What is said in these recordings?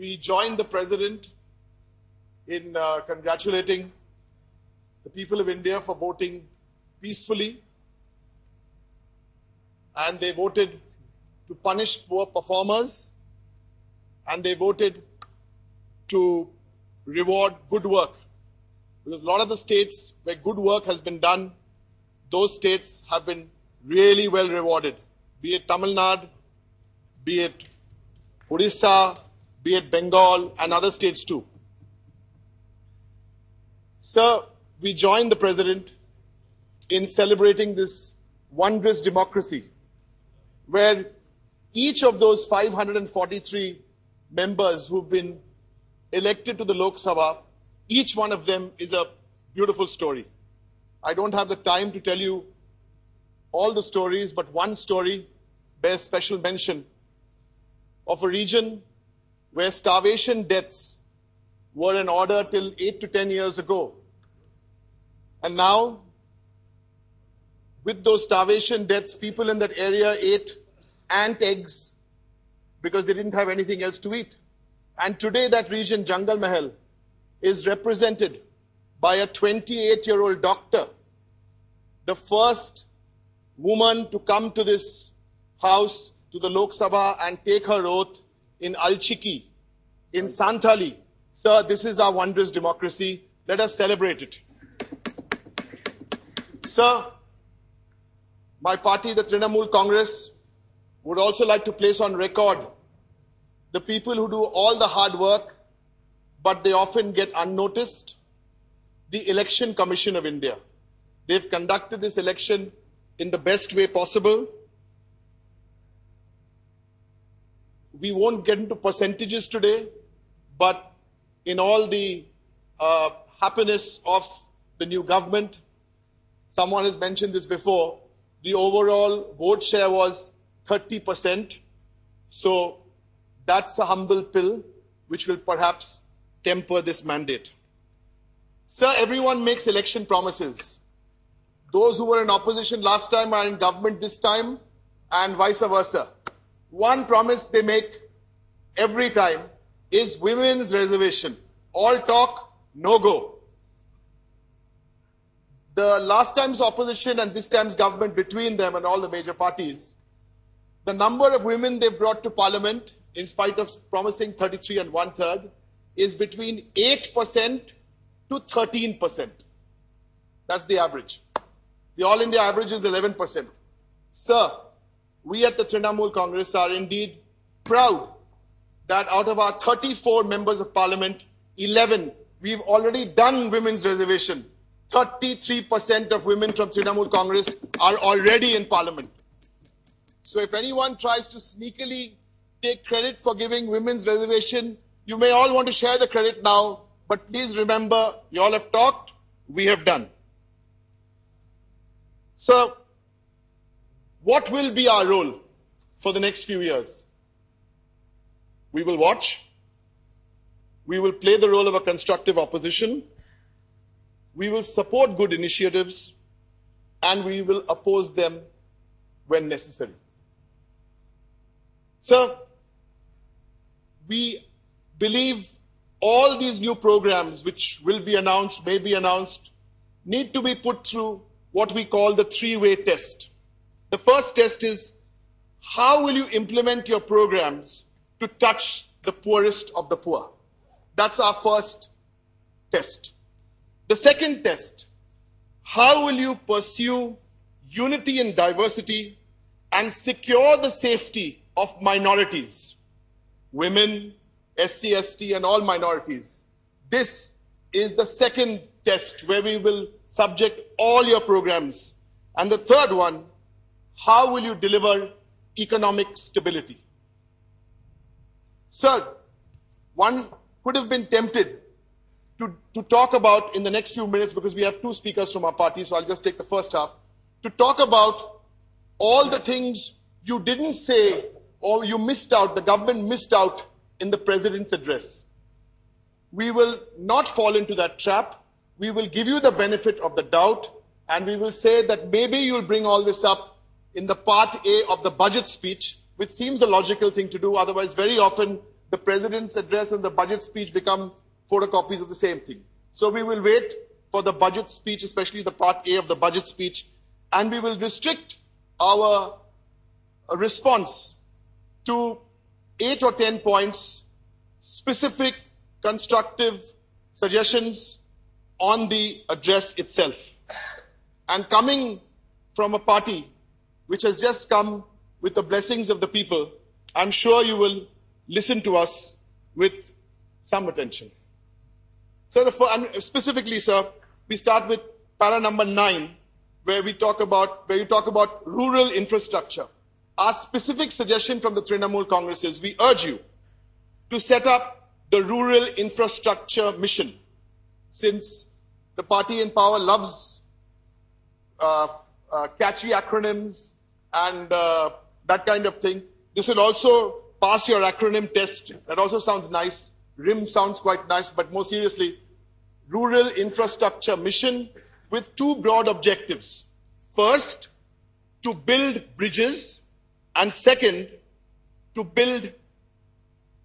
we join the President in congratulating the people of India for voting peacefully, and they voted to punish poor performers, and they voted to reward good work. Because a lot of the states where good work has been done, those states have been really well rewarded, be it Tamil Nadu, be it Odisha, be it Bengal, and other states too. Sir, we join the President in celebrating this wondrous democracy, where each of those 543 members who've been elected to the Lok Sabha, each one of them is a beautiful story. I don't have the time to tell you all the stories, but one story bears special mention of a region where starvation deaths were in order till 8 to 10 years ago. And now, with those starvation deaths, people in that area ate ant eggs because they didn't have anything else to eat. And today that region, Jungle Mahal, is represented by a 28-year-old doctor, the first woman to come to this house, to the Lok Sabha, and take her oath in Alchiki, in Santali. Sir, this is our wondrous democracy. Let us celebrate it. Sir, my party, the Trinamool Congress, would also like to place on record the people who do all the hard work, but they often get unnoticed. The Election Commission of India. They've conducted this election in the best way possible. We won't get into percentages today, but in all the happiness of the new government, someone has mentioned this before, the overall vote share was 30%. So that's a humble pill which will perhaps temper this mandate. Sir, everyone makes election promises. Those who were in opposition last time are in government this time, and vice versa. One promise they make every time is women's reservation. All talk, no go. The last time's opposition and this time's government, between them and all the major parties, the number of women they've brought to parliament, in spite of promising 33 and 1/3, is between 8% to 13%. That's the average. The All India average is 11%. Sir, we at the Trinamool Congress are indeed proud that out of our 34 members of parliament, 11, we've already done women's reservation. 33% of women from Trinamool Congress are already in parliament. So if anyone tries to sneakily take credit for giving women's reservation, you may all want to share the credit now, but please remember, you all have talked, we have done. So, what will be our role for the next few years? We will watch. We will play the role of a constructive opposition. We will support good initiatives, and we will oppose them when necessary. Sir, we believe all these new programs which will be announced, may be announced, need to be put through what we call the three-way test. The first test is, how will you implement your programs to touch the poorest of the poor? That's our first test. The second test, how will you pursue unity and diversity and secure the safety of minorities, women, SC, ST, and all minorities? This is the second test where we will subject all your programs. And the third one, how will you deliver economic stability? Sir, one could have been tempted to talk about in the next few minutes, because we have two speakers from our party, so I'll just take the first half, to talk about all the things you didn't say or you missed out, the government missed out in the President's address. We will not fall into that trap. We will give you the benefit of the doubt, and we will say that maybe you'll bring all this up in the part A of the budget speech, which seems the logical thing to do. Otherwise, very often the president's address and the budget speech become photocopies of the same thing. So we will wait for the budget speech, especially the part A of the budget speech, and we will restrict our response to 8 or 10 points, specific, constructive suggestions on the address itself. And coming from a party which has just come with the blessings of the people, I'm sure you will listen to us with some attention. So specifically, sir, we start with para number 9, where you talk about rural infrastructure. Our specific suggestion from the Trinamool Congress is we urge you to set up the rural infrastructure mission. Since the party in power loves catchy acronyms and that kind of thing, this will also pass your acronym test. That also sounds nice. RIM sounds quite nice, but more seriously, rural infrastructure mission with 2 broad objectives. First, to build bridges, and second, to build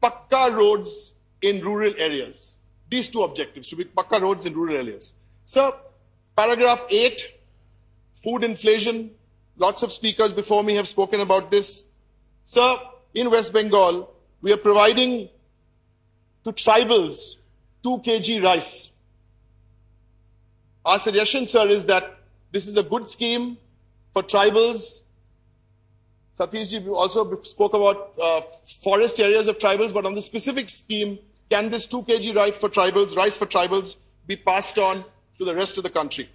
pakka roads in rural areas. These 2 objectives, to build pakka roads in rural areas. So, paragraph 8, food inflation. Lots of speakers before me have spoken about this. Sir, in West Bengal, we are providing to tribals 2 kg rice. Our suggestion, sir, is that this is a good scheme for tribals. Satishji also spoke about forest areas of tribals, but on the specific scheme, can this 2 kg rice for tribals, be passed on to the rest of the country?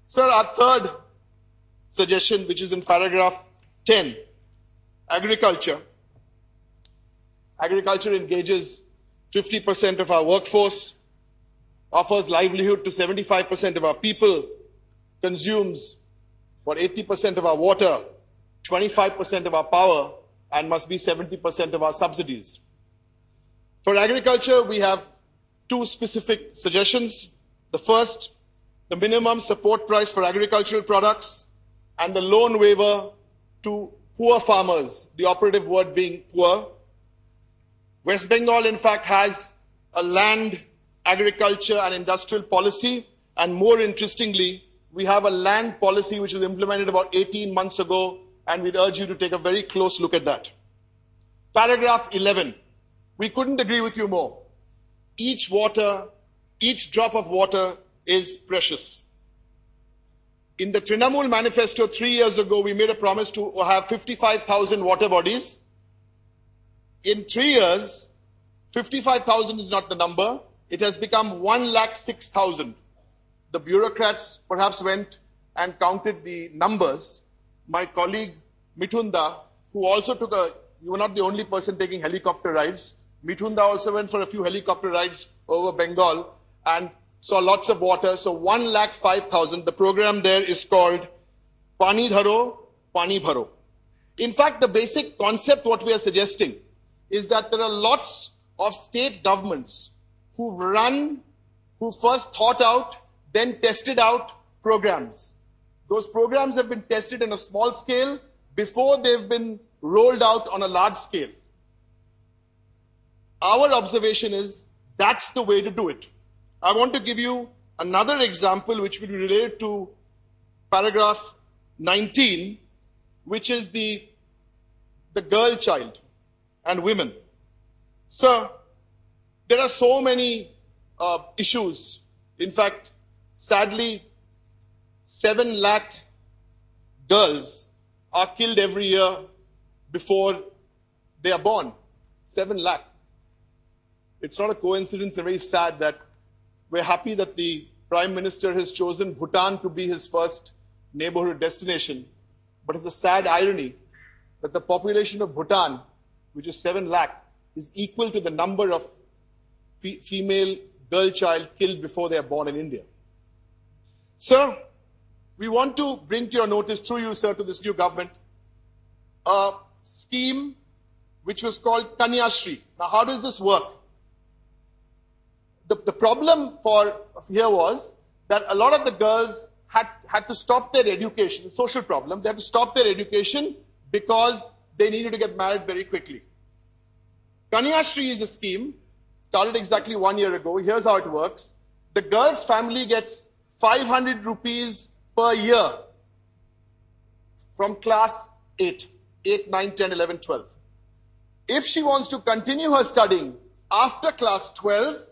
Sir, our third suggestion, which is in paragraph 10, agriculture. Agriculture engages 50% of our workforce, offers livelihood to 75% of our people, consumes for 80% of our water, 25% of our power, and must be 70% of our subsidies. For agriculture, we have 2 specific suggestions. The first, the minimum support price for agricultural products and the loan waiver to poor farmers, the operative word being poor. West Bengal, in fact, has a land, agriculture and industrial policy, and more interestingly, we have a land policy which was implemented about 18 months ago, and we'd urge you to take a very close look at that. Paragraph 11, we couldn't agree with you more. Each drop of water is precious. In the Trinamool manifesto 3 years ago, we made a promise to have 55,000 water bodies. In 3 years, 55,000 is not the number. It has become 106,000. The bureaucrats perhaps went and counted the numbers. My colleague Mithunda, who also you were not the only person taking helicopter rides. Mithunda also went for a few helicopter rides over Bengal and saw lots of water. So 105,000. The program there is called Pani Dharo, Pani Bharo. In fact, the basic concept what we are suggesting is that there are lots of state governments who first thought out, then tested out programs. Those programs have been tested in a small scale before they've been rolled out on a large scale. Our observation is that's the way to do it. I want to give you another example which will be related to paragraph 19, which is the girl child and women. Sir, there are so many issues. In fact, sadly, 7 lakh girls are killed every year before they are born. 7 lakh. It's not a coincidence, and very sad that we're happy that the Prime Minister has chosen Bhutan to be his first neighborhood destination. But it's a sad irony that the population of Bhutan, which is 7 lakh, is equal to the number of female girl child killed before they are born in India. Sir, we want to bring to your notice, through you, sir, to this new government, a scheme which was called Kanya Shri. Now, how does this work? The problem here was that a lot of the girls had to stop their education, social problem. They had to stop their education because they needed to get married very quickly. Kanya Shri is a scheme, started exactly 1 year ago. Here's how it works. The girl's family gets 500 rupees per year from class 8, 9, 10, 11, 12. If she wants to continue her studying after class 12,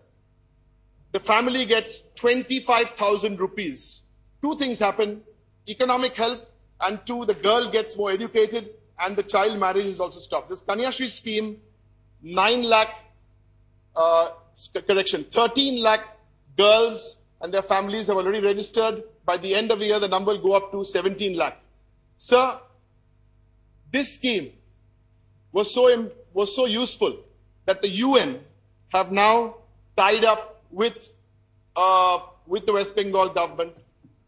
the family gets 25,000 rupees. Two things happen, economic help, and two, the girl gets more educated and the child marriage is also stopped. This Kanya Shri scheme, 13 lakh girls and their families have already registered. By the end of the year, the number will go up to 17 lakh. Sir, this scheme was so useful that the UN have now tied up with the West Bengal government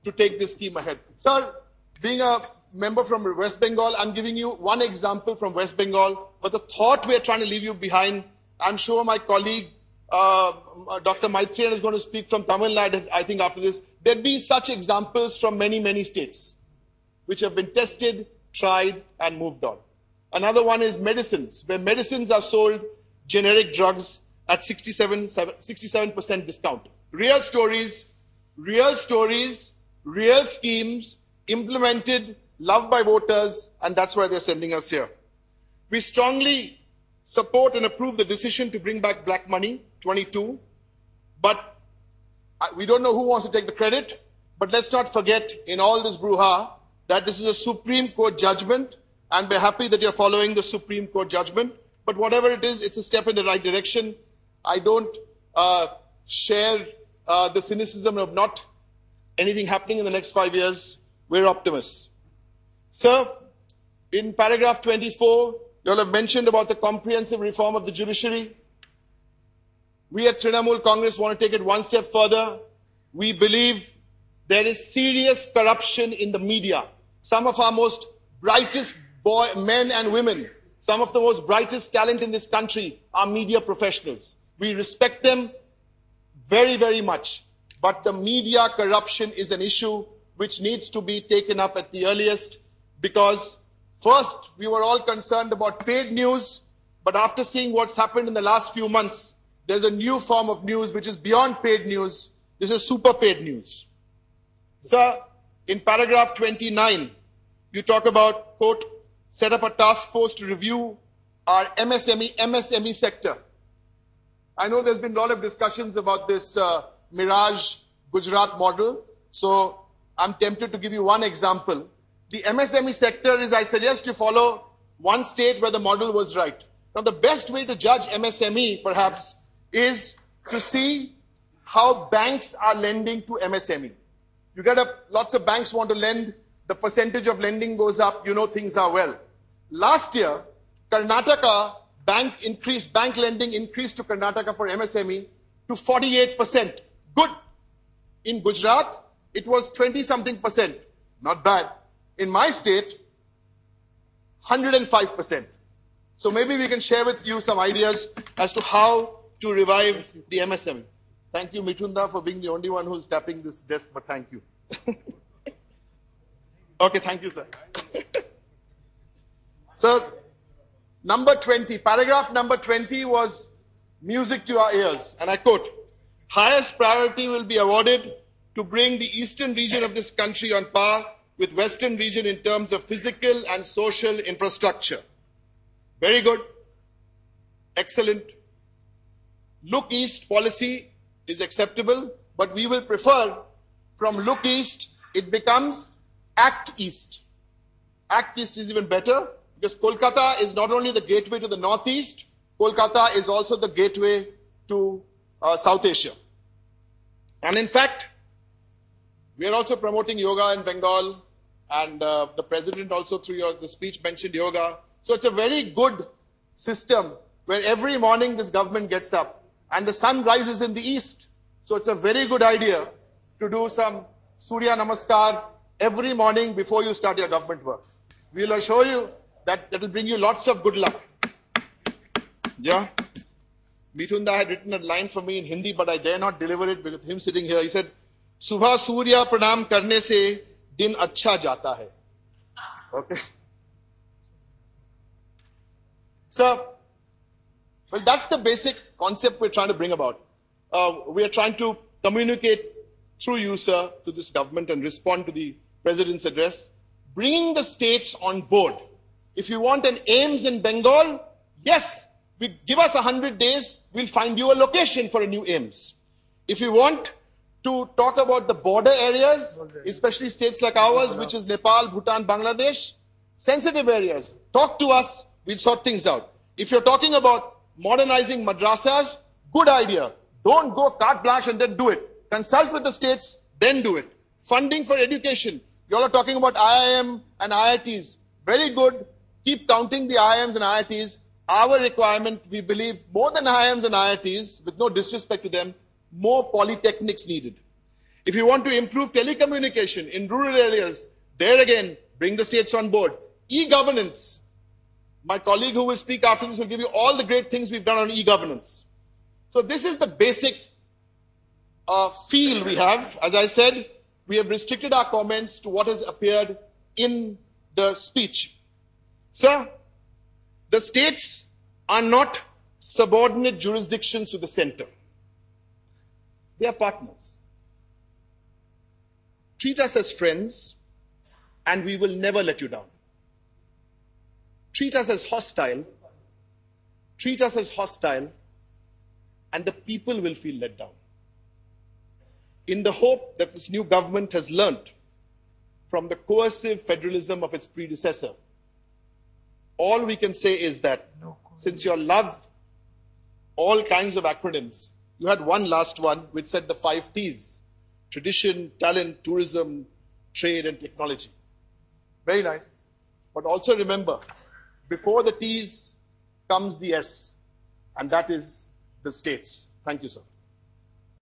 to take this scheme ahead. Sir, being a member from West Bengal, I'm giving you one example from West Bengal, but the thought we're trying to leave you behind, I'm sure my colleague, Dr. Maitriyan is going to speak from Tamil Nadu, I think after this. There'd be such examples from many, many states, which have been tested, tried, and moved on. Another one is medicines, where medicines are sold generic drugs at 67% discount. Real stories, real schemes, implemented, loved by voters, and that's why they're sending us here. We strongly support and approve the decision to bring back black money, 22, but we don't know who wants to take the credit, but let's not forget in all this brouhaha that this is a Supreme Court judgment, and we're happy that you're following the Supreme Court judgment, but whatever it is, it's a step in the right direction. I don't share the cynicism of not anything happening in the next 5 years. We're optimists. Sir, in paragraph 24, you all have mentioned about the comprehensive reform of the judiciary. We at Trinamool Congress want to take it one step further. We believe there is serious corruption in the media. Some of our most brightest men and women, some of the most brightest talent in this country are media professionals. We respect them very, very much. But the media corruption is an issue which needs to be taken up at the earliest, because first, we were all concerned about paid news, but after seeing what's happened in the last few months, there's a new form of news which is beyond paid news. This is super paid news. Sir, in paragraph 29, you talk about, quote, set up a task force to review our MSME sector. I know there's been a lot of discussions about this Mirage Gujarat model, so I'm tempted to give you one example. The MSME sector is, I suggest you follow one state where the model was right. Now, the best way to judge MSME, perhaps, is to see how banks are lending to MSME. You get lots of banks want to lend, the percentage of lending goes up, you know things are well. Last year, Karnataka bank lending increased to Karnataka for MSME to 48%. Good. In Gujarat, it was 20-something%. Not bad. In my state, 105%. So maybe we can share with you some ideas as to how to revive the MSME. Thank you, Mithunda, for being the only one who's tapping this desk, but thank you. Okay, thank you, sir. Sir, number 20, paragraph number 20 was music to our ears, and I quote, highest priority will be awarded to bring the eastern region of this country on par with western region in terms of physical and social infrastructure. Very good. Excellent. Look east policy is acceptable, but we will prefer from look east, it becomes act east. Act east is even better because Kolkata is not only the gateway to the northeast, Kolkata is also the gateway to South Asia. And in fact, we are also promoting yoga in Bengal, and the president also through the speech mentioned yoga. So it's a very good system where every morning this government gets up and the sun rises in the east. So it's a very good idea to do some Surya Namaskar every morning before you start your government work. We'll assure you that will bring you lots of good luck. Yeah. Mithunda had written a line for me in Hindi, but I dare not deliver it with him sitting here. He said, Subha Surya pranam karne se din acha jata hai. Okay. Sir, Well, that's the basic concept we're trying to bring about. We are trying to communicate through you, sir, to this government and respond to the President's address, bringing the states on board. If you want an AIIMS in Bengal, yes, give us 100 days, we'll find you a location for a new AIIMS. If you want to talk about the border areas, especially states like ours, which is Nepal, Bhutan, Bangladesh, sensitive areas, talk to us, we'll sort things out. If you're talking about modernizing madrasas, good idea. Don't go carte blanche and then do it. Consult with the states, then do it. Funding for education. You all are talking about IIM and IITs. Very good. Keep counting the IIMs and IITs. Our requirement, we believe, more than IIMs and IITs, with no disrespect to them, more polytechnics needed. If you want to improve telecommunication in rural areas, there again, bring the states on board. E-governance. My colleague who will speak after this will give you all the great things we've done on e-governance. So this is the basic feel we have. As I said, we have restricted our comments to what has appeared in the speech. Sir, the states are not subordinate jurisdictions to the center. They are partners. Treat us as friends, and we will never let you down. Treat us as hostile. Treat us as hostile, and the people will feel let down. In the hope that this new government has learnt from the coercive federalism of its predecessor, all we can say is that since you love all kinds of acronyms, you had one last one which said the 5 T's: tradition, talent, tourism, trade, and technology. Very nice. But also remember, before the T's comes the S, and that is the states. Thank you, sir.